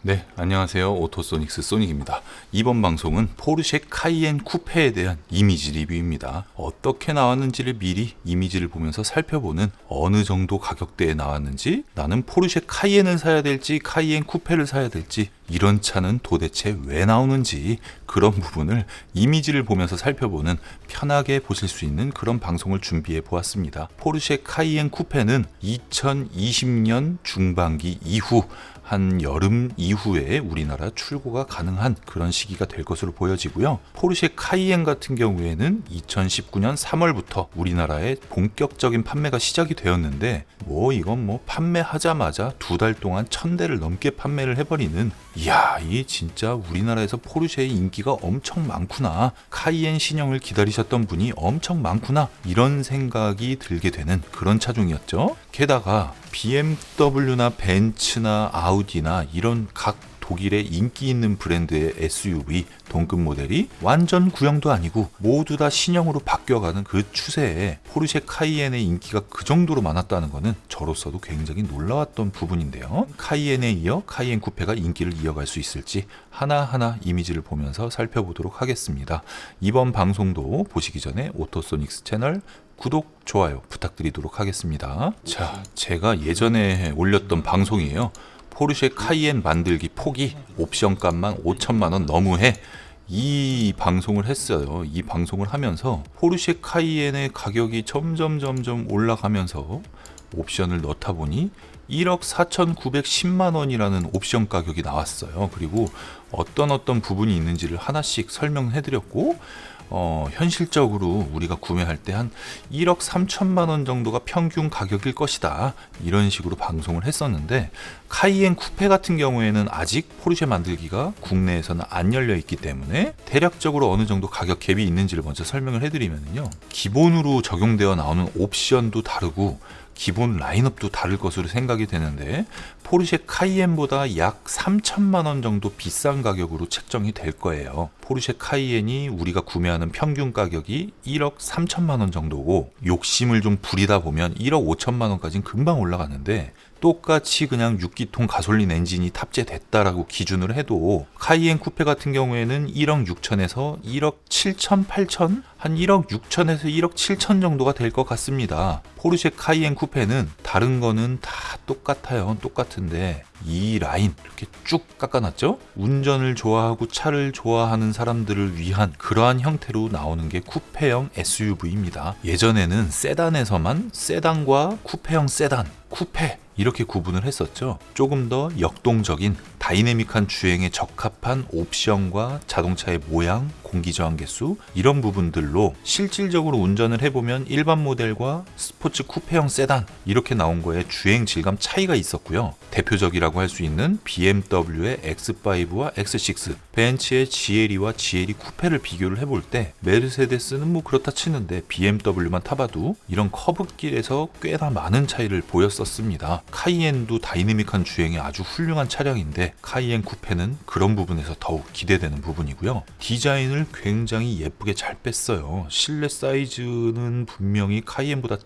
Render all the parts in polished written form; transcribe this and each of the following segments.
네, 안녕하세요. 오토소닉스 소닉입니다. 이번 방송은 포르쉐 카이엔 쿠페에 대한 이미지 리뷰입니다. 어떻게 나왔는지를 미리 이미지를 보면서 살펴보는 어느 정도 가격대에 나왔는지, 나는 포르쉐 카이엔을 사야 될지 카이엔 쿠페를 사야 될지, 이런 차는 도대체 왜 나오는지, 그런 부분을 이미지를 보면서 살펴보는, 편하게 보실 수 있는 그런 방송을 준비해 보았습니다. 포르쉐 카이엔 쿠페는 2020년 중반기 이후, 한 여름 이후에 우리나라 출고가 가능한 그런 시기가 될 것으로 보여지고요. 포르쉐 카이엔 같은 경우에는 2019년 3월부터 우리나라에 본격적인 판매가 시작이 되었는데, 이건 판매하자마자 2달 동안 1000대를 넘게 판매를 해버리는, 이야, 이 진짜 우리나라에서 포르쉐의 인기가 엄청 많구나, 카이엔 신형을 기다리셨던 분이 엄청 많구나, 이런 생각이 들게 되는 그런 차종이었죠. 게다가 BMW나 벤츠나 아우디나 이런 각 독일의 인기 있는 브랜드의 SUV 동급 모델이 완전 구형도 아니고 모두 다 신형으로 바뀌어가는 그 추세에 포르쉐 카이엔의 인기가 그 정도로 많았다는 것은 저로서도 굉장히 놀라웠던 부분인데요. 카이엔에 이어 카이엔 쿠페가 인기를 이어갈 수 있을지 하나하나 이미지를 보면서 살펴보도록 하겠습니다. 이번 방송도 보시기 전에 오토소닉스 채널 구독, 좋아요 부탁드리도록 하겠습니다. 자, 제가 예전에 올렸던 방송이에요. 포르쉐 카이엔 만들기 포기, 옵션 값만 5천만 원 너무해, 이 방송을 했어요. 이 방송을 하면서 포르쉐 카이엔의 가격이 점점 올라가면서 옵션을 넣다 보니 1억 4,910만 원이라는 옵션 가격이 나왔어요. 그리고 어떤 부분이 있는지를 하나씩 설명해 드렸고, 현실적으로 우리가 구매할 때 한 1억 3천만 원 정도가 평균 가격일 것이다, 이런 식으로 방송을 했었는데, 카이엔 쿠페 같은 경우에는 아직 포르쉐 만들기가 국내에서는 안 열려 있기 때문에 대략적으로 어느 정도 가격 갭이 있는지를 먼저 설명을 해드리면요, 기본으로 적용되어 나오는 옵션도 다르고 기본 라인업도 다를 것으로 생각이 되는데, 포르쉐 카이엔보다 약 3천만 원 정도 비싼 가격으로 책정이 될 거예요. 포르쉐 카이엔이 우리가 구매하는 평균 가격이 1억 3천만 원 정도고, 욕심을 좀 부리다 보면 1억 5천만 원까지는 금방 올라가는데, 똑같이 그냥 6기통 가솔린 엔진이 탑재됐다라고 기준을 해도 카이엔 쿠페 같은 경우에는 1억 6천에서 1억 7천, 8천? 한 1억 6천에서 1억 7천 정도가 될 것 같습니다. 포르쉐 카이엔 쿠페는 다른 거는 다 똑같아요. 똑같은데 이 라인 이렇게 쭉 깎아놨죠? 운전을 좋아하고 차를 좋아하는 사람들을 위한 그러한 형태로 나오는 게 쿠페형 SUV입니다. 예전에는 세단에서만 세단과 쿠페형 세단, 쿠페 이렇게 구분을 했었죠. 조금 더 역동적인 다이내믹한 주행에 적합한 옵션과 자동차의 모양, 공기저항 개수, 이런 부분들로 실질적으로 운전을 해보면 일반 모델과 스포츠 쿠페형 세단 이렇게 나온 거에 주행 질감 차이가 있었고요. 대표적이라고 할 수 있는 BMW의 X5와 X6, 벤츠의 GLE와 GLE 쿠페를 비교를 해볼 때, 메르세데스는 그렇다 치는데 BMW만 타봐도 이런 커브길에서 꽤나 많은 차이를 보였었습니다. 카이엔도 다이내믹한 주행에 아주 훌륭한 차량인데, 카이엔 쿠페는 그런 부분에서 더욱 기대되는 부분이고요. 디자인을 굉장히 예쁘게 잘 뺐어요. 실내 사이즈는 분명히 카이엔보다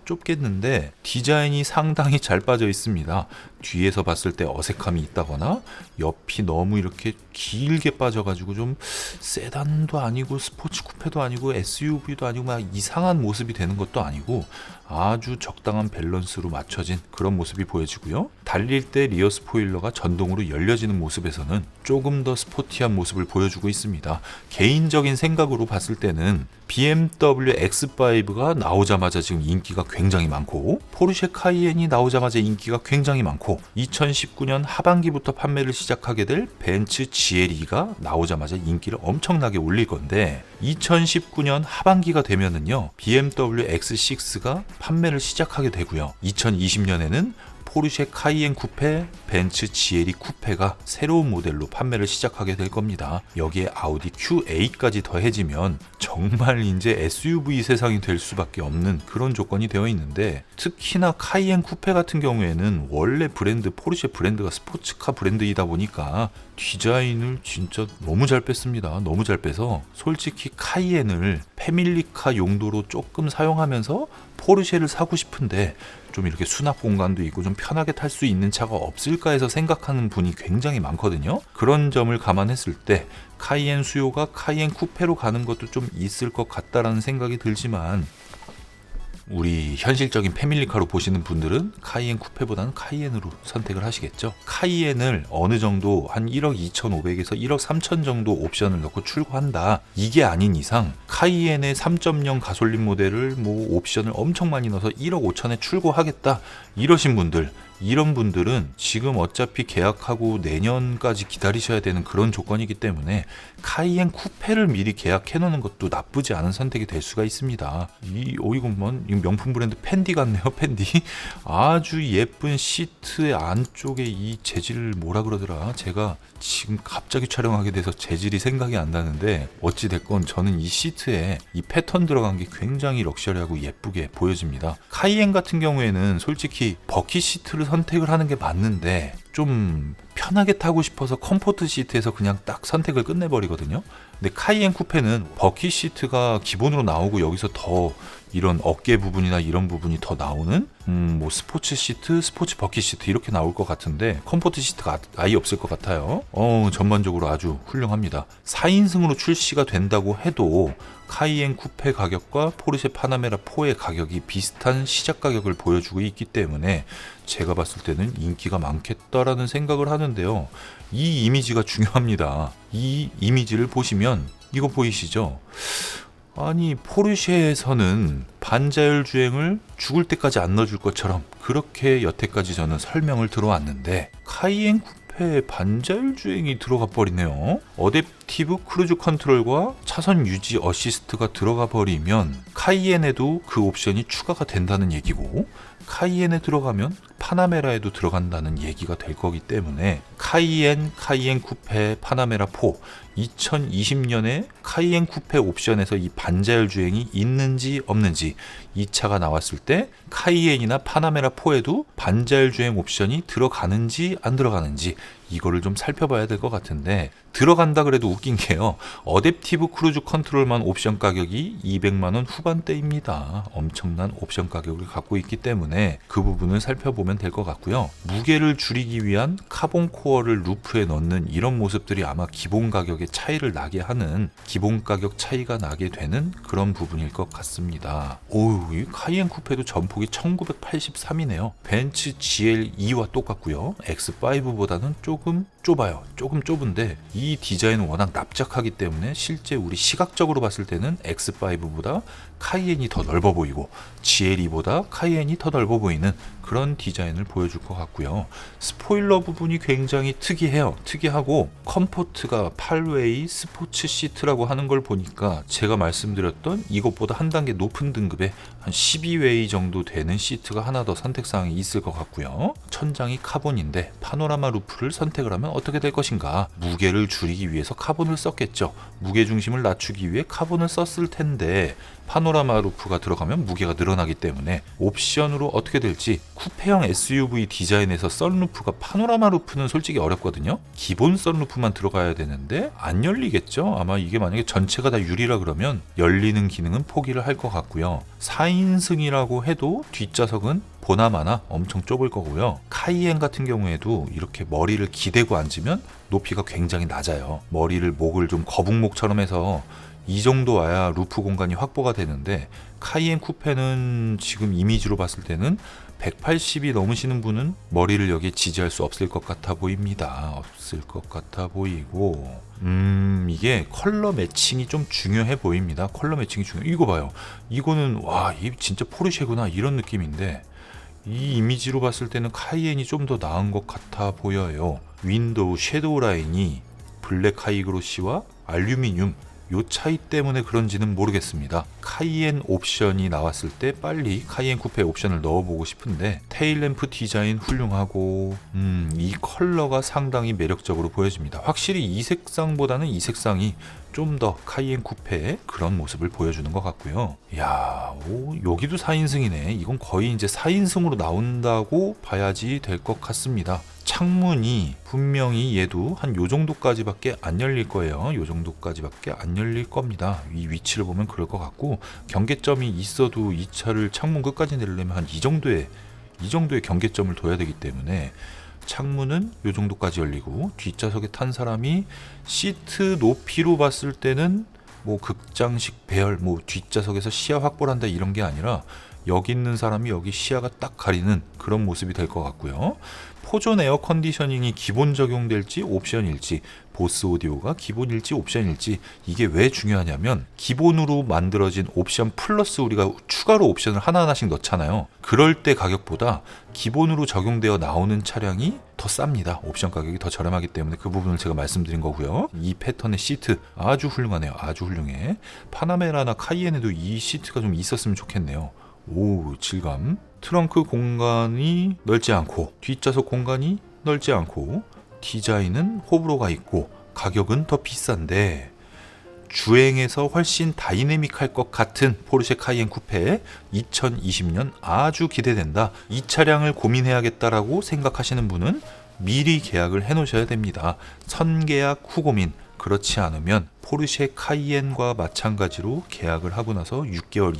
좁겠는데 디자인이 상당히 잘 빠져 있습니다. 뒤에서 봤을 때 어색함이 있다거나 옆이 너무 이렇게 길게 빠져가지고 좀 세단도 아니고 스포츠 쿠페도 아니고 SUV도 아니고 막 이상한 모습이 되는 것도 아니고 아주 적당한 밸런스로 맞춰진 그런 모습이 보여지고요. 달릴 때 리어 스포일러가 전동으로 열려지는 모습에서는 조금 더 스포티한 모습을 보여주고 있습니다. 개인적인 생각으로 봤을 때는 BMW X5가 나오자마자 지금 인기가 굉장히 많고, 포르쉐 카이엔이 나오자마자 인기가 굉장히 많고, 2019년 하반기부터 판매를 시작하게 될 벤츠 GLE가 나오자마자 인기를 엄청나게 올릴 건데, 2019년 하반기가 되면은요, BMW X6가 판매를 시작하게 되고요. 2020년에는 포르쉐 카이엔 쿠페, 벤츠 GLE 쿠페가 새로운 모델로 판매를 시작하게 될 겁니다. 여기에 아우디 Q8까지 더해지면 정말 이제 SUV 세상이 될 수밖에 없는 그런 조건이 되어 있는데, 특히나 카이엔 쿠페 같은 경우에는 원래 브랜드, 포르쉐 브랜드가 스포츠카 브랜드이다 보니까 디자인을 진짜 너무 잘 뺐습니다. 너무 잘 빼서 솔직히 카이엔을 패밀리카 용도로 조금 사용하면서 포르쉐를 사고 싶은데 좀 이렇게 수납 공간도 있고 좀 편하게 탈 수 있는 차가 없을까 해서 생각하는 분이 굉장히 많거든요. 그런 점을 감안했을 때 카이엔 수요가 카이엔 쿠페로 가는 것도 좀 있을 것 같다라는 생각이 들지만, 우리 현실적인 패밀리카로 보시는 분들은 카이엔 쿠페보다는 카이엔으로 선택을 하시겠죠. 카이엔을 어느 정도 한 1억 2,500에서 1억 3천 정도 옵션을 넣고 출고한다, 이게 아닌 이상 카이엔의 3.0 가솔린 모델을 뭐 옵션을 엄청 많이 넣어서 1억 5천에 출고하겠다 이러신 분들, 이런 분들은 지금 어차피 계약하고 내년까지 기다리셔야 되는 그런 조건이기 때문에 카이엔 쿠페를 미리 계약해 놓는 것도 나쁘지 않은 선택이 될 수가 있습니다. 이건 명품 브랜드 펜디 같네요. 펜디. 아주 예쁜 시트의 안쪽에 이 재질을 뭐라 그러더라, 제가 지금 갑자기 촬영하게 돼서 재질이 생각이 안 나는데, 어찌됐건 저는 이 시트에 이 패턴 들어간 게 굉장히 럭셔리하고 예쁘게 보여집니다. 카이엔 같은 경우에는 솔직히 버킷 시트를 선택을 하는 게 맞는데, 좀 편하게 타고 싶어서 컴포트 시트에서 그냥 딱 선택을 끝내버리거든요. 근데 카이엔 쿠페는 버킷 시트가 기본으로 나오고 여기서 더 이런 어깨 부분이나 이런 부분이 더 나오는 뭐 스포츠 시트, 스포츠 버킷 시트 이렇게 나올 것 같은데, 컴포트 시트가 아예 없을 것 같아요. 전반적으로 아주 훌륭합니다. 4인승으로 출시가 된다고 해도 카이엔 쿠페 가격과 포르쉐 파나메라 4의 가격이 비슷한 시작 가격을 보여주고 있기 때문에 제가 봤을 때는 인기가 많겠다라는 생각을 하는데요. 이 이미지가 중요합니다. 이 이미지를 보시면 이거 보이시죠? 아니, 포르쉐에서는 반자율 주행을 죽을 때까지 안 넣어줄 것처럼 그렇게 여태까지 저는 설명을 들어왔는데, 카이엔 쿠페에 반자율 주행이 들어가 버리네요. 어댑티브 크루즈 컨트롤과 차선 유지 어시스트가 들어가 버리면 카이엔에도 그 옵션이 추가가 된다는 얘기고, 카이엔에 들어가면 파나메라에도 들어간다는 얘기가 될 거기 때문에 카이엔 쿠페 파나메라 4, 2020년에 카이엔 쿠페 옵션에서 이 반자율 주행이 있는지 없는지, 이 차가 나왔을 때 카이엔이나 파나메라 4에도 반자율 주행 옵션이 들어가는지 안 들어가는지 이거를 좀 살펴봐야 될 것 같은데, 들어간다 그래도 웃긴 게요, 어댑티브 크루즈 컨트롤만 옵션 가격이 200만원 후반대입니다. 엄청난 옵션 가격을 갖고 있기 때문에 그 부분을 살펴보면 될 것 같고요. 무게를 줄이기 위한 카본 코어를 루프에 넣는 이런 모습들이 아마 기본 가격에 차이를 나게 하는, 기본 가격 차이가 나게 되는 그런 부분일 것 같습니다. 이 카이엔 쿠페도 전폭이 1983이네요. 벤츠 GL2와 똑같고요. X5보다는 조금 좁아요. 조금 좁은데 이 디자인은 워낙 납작하기 때문에 실제 우리 시각적으로 봤을 때는 X5보다 카이엔이 더 넓어 보이고 GL2보다 카이엔이 더 넓어 보이는 그런 디자인을 보여줄 것 같고요. 스포일러 부분이 굉장히 특이해요. 특이하고 컴포트가 8웨이 스포츠 시트라고 하는 걸 보니까 제가 말씀드렸던 이것보다 한 단계 높은 등급의 한 12웨이 정도 되는 시트가 하나 더 선택사항이 있을 것 같고요. 천장이 카본인데 파노라마 루프를 선택을 하면 어떻게 될 것인가? 무게를 줄이기 위해서 카본을 썼겠죠. 무게 중심을 낮추기 위해 카본을 썼을 텐데 파노라마 루프가 들어가면 무게가 늘어나기 때문에 옵션으로 어떻게 될지, 쿠페형 SUV 디자인에서 썬루프가 파노라마 루프는 솔직히 어렵거든요. 기본 썬루프만 들어가야 되는데 안 열리겠죠. 아마 이게 만약에 전체가 다 유리라 그러면 열리는 기능은 포기를 할 것 같고요. 4인승이라고 해도 뒷좌석은 보나마나 엄청 좁을 거고요. 카이엔 같은 경우에도 이렇게 머리를 기대고 앉으면 높이가 굉장히 낮아요. 목을 좀 거북목처럼 해서 이 정도 와야 루프 공간이 확보가 되는데, 카이엔 쿠페는 지금 이미지로 봤을 때는 180이 넘으시는 분은 머리를 여기에 지지할 수 없을 것 같아 보입니다. 없을 것 같아 보이고, 이게 컬러 매칭이 좀 중요해 보입니다. 컬러 매칭이 이거 봐요. 이거는 이 진짜 포르쉐구나 이런 느낌인데, 이 이미지로 봤을 때는 카이엔이 좀 더 나은 것 같아 보여요. 윈도우 섀도우 라인이 블랙 하이그로시와 알루미늄, 요 차이 때문에 그런지는 모르겠습니다. 카이엔 옵션이 나왔을 때 빨리 카이엔 쿠페 옵션을 넣어보고 싶은데, 테일램프 디자인 훌륭하고 이 컬러가 상당히 매력적으로 보여집니다. 확실히 이 색상보다는 이 색상이 좀 더 카이엔 쿠페의 그런 모습을 보여주는 것 같고요. 여기도 4인승이네. 이건 거의 이제 4인승으로 나온다고 봐야지 될 것 같습니다. 창문이 분명히 얘도 한 요 정도까지밖에 안 열릴 거예요. 요 정도까지밖에 안 열릴 겁니다. 이 위치를 보면 그럴 것 같고, 경계점이 있어도 이 차를 창문 끝까지 내려면 한 이 정도의 이 정도의 경계점을 둬야 되기 때문에 창문은 이 정도까지 열리고 뒷좌석에 탄 사람이 시트 높이로 봤을 때는 뭐 극장식 배열, 뭐 뒷좌석에서 시야 확보를 한다 이런 게 아니라 여기 있는 사람이 여기 시야가 딱 가리는 그런 모습이 될 것 같고요. 포존 에어 컨디셔닝이 기본 적용될지 옵션일지, 보스 오디오가 기본일지 옵션일지, 이게 왜 중요하냐면 기본으로 만들어진 옵션 플러스 우리가 추가로 옵션을 하나하나씩 넣잖아요. 그럴 때 가격보다 기본으로 적용되어 나오는 차량이 더 쌉니다. 옵션 가격이 더 저렴하기 때문에 그 부분을 제가 말씀드린 거고요. 이 패턴의 시트 아주 훌륭하네요. 아주 훌륭해. 파나메라나 카이엔에도 이 시트가 좀 있었으면 좋겠네요. 오, 질감. 트렁크 공간이 넓지 않고 뒷좌석 공간이 넓지 않고 디자인은 호불호가 있고 가격은 더 비싼데 주행에서 훨씬 다이내믹할 것 같은 포르쉐 카이엔 쿠페 2020년 아주 기대된다. 이 차량을 고민해야겠다라고 생각하시는 분은 미리 계약을 해 놓으셔야 됩니다. 선계약 후 고민. 그렇지 않으면 포르쉐 카이엔과 마찬가지로 계약을 하고 나서 6개월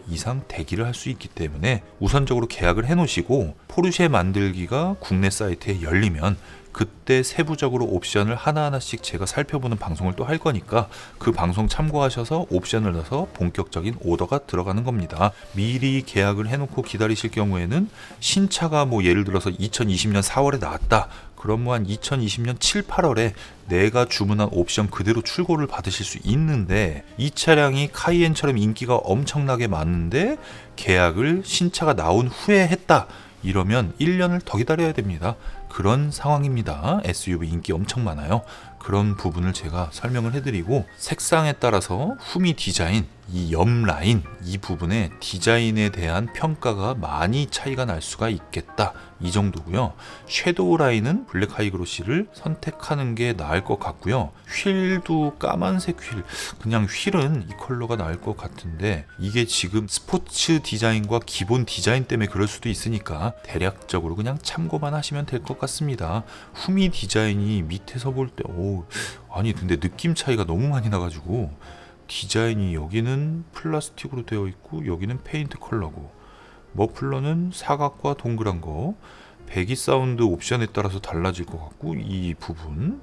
이상 대기를 할 수 있기 때문에 우선적으로 계약을 해 놓으시고 포르쉐 만들기가 국내 사이트에 열리면 그때 세부적으로 옵션을 하나하나씩 제가 살펴보는 방송을 또 할 거니까 그 방송 참고하셔서 옵션을 넣어서 본격적인 오더가 들어가는 겁니다. 미리 계약을 해놓고 기다리실 경우에는 신차가 뭐 예를 들어서 2020년 4월에 나왔다. 그럼 뭐 한 2020년 7, 8월에 내가 주문한 옵션 그대로 출고를 받으실 수 있는데 이 차량이 카이엔처럼 인기가 엄청나게 많은데 계약을 신차가 나온 후에 했다. 이러면 1년을 더 기다려야 됩니다. 그런 상황입니다. SUV 인기 엄청 많아요. 그런 부분을 제가 설명을 해드리고 색상에 따라서 후미 디자인, 이 옆 라인 이 부분에 디자인에 대한 평가가 많이 차이가 날 수가 있겠다. 이 정도고요. 섀도우 라인은 블랙 하이그로시를 선택하는 게 나을 것 같고요. 휠도 까만색 휠, 그냥 휠은 이 컬러가 나을 것 같은데 이게 지금 스포츠 디자인과 기본 디자인 때문에 그럴 수도 있으니까 대략적으로 그냥 참고만 하시면 될 것 같습니다. 후미 디자인이 밑에서 볼 때 아니 근데 느낌 차이가 너무 많이 나가지고 디자인이 여기는 플라스틱으로 되어 있고 여기는 페인트 컬러고 머플러는 사각과 동그란 거, 배기 사운드 옵션에 따라서 달라질 것 같고 이 부분,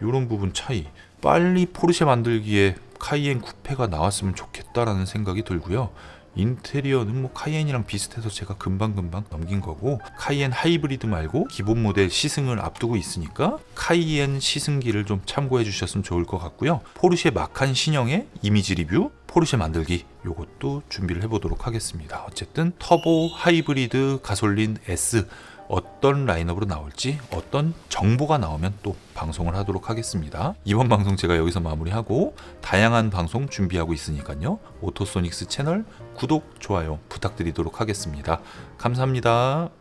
이런 부분 차이. 빨리 포르쉐 만들기에 카이엔 쿠페가 나왔으면 좋겠다라는 생각이 들고요. 인테리어는 뭐 카이엔이랑 비슷해서 제가 금방금방 넘긴 거고 카이엔 하이브리드 말고 기본 모델 시승을 앞두고 있으니까 카이엔 시승기를 좀 참고해 주셨으면 좋을 것 같고요. 포르쉐 마칸 신형의 이미지 리뷰, 포르쉐 만들기 요것도 준비를 해보도록 하겠습니다. 어쨌든 터보 하이브리드 가솔린 S 어떤 라인업으로 나올지 어떤 정보가 나오면 또 방송을 하도록 하겠습니다. 이번 방송 제가 여기서 마무리하고 다양한 방송 준비하고 있으니까요. 오토소닉스 채널 구독, 좋아요 부탁드리도록 하겠습니다. 감사합니다.